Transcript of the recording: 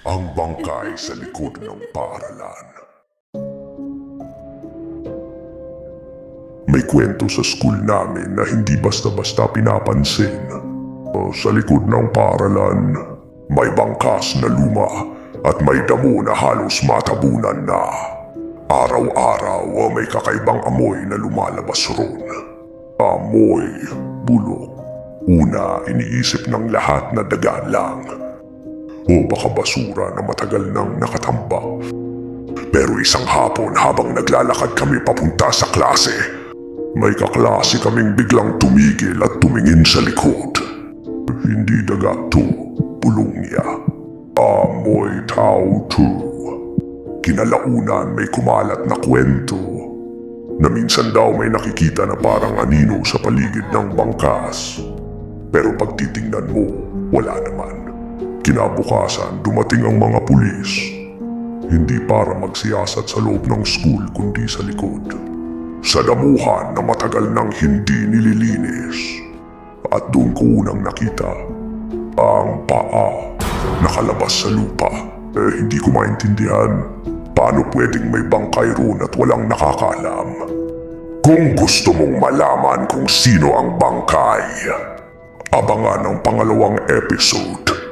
Ang bangkay sa likod ng paaralan. May kwento sa school namin na hindi basta-basta pinapansin. Sa likod ng paaralan, may bangkas na luma at may damo na halos matabunan na. Araw-araw may kakaibang amoy na lumalabas ron. Amoy bulok. Una, iniisip ng lahat na daga lang o baka basura na matagal nang nakatambak. Pero isang hapon habang naglalakad kami papunta sa klase, may kaklase kaming biglang tumigil at tumingin sa likod. Hindi daga to, bulong niya. Amoy tao to. Kinalaunan may kumalat na kwento na minsan daw may nakikita na parang anino sa paligid ng bangkas. Pero pag titingnan mo, wala naman. Kinabukasan, dumating ang mga pulis. Hindi para magsiyasat sa loob ng school kundi sa likod. Sa damuhan na matagal nang hindi nililinis. At doon ko unang nakita ang paa nakalabas sa lupa. Hindi ko maintindihan paano pwedeng may bangkay roon at walang nakakaalam. Kung gusto mong malaman kung sino ang bangkay, abangan ang pangalawang episode.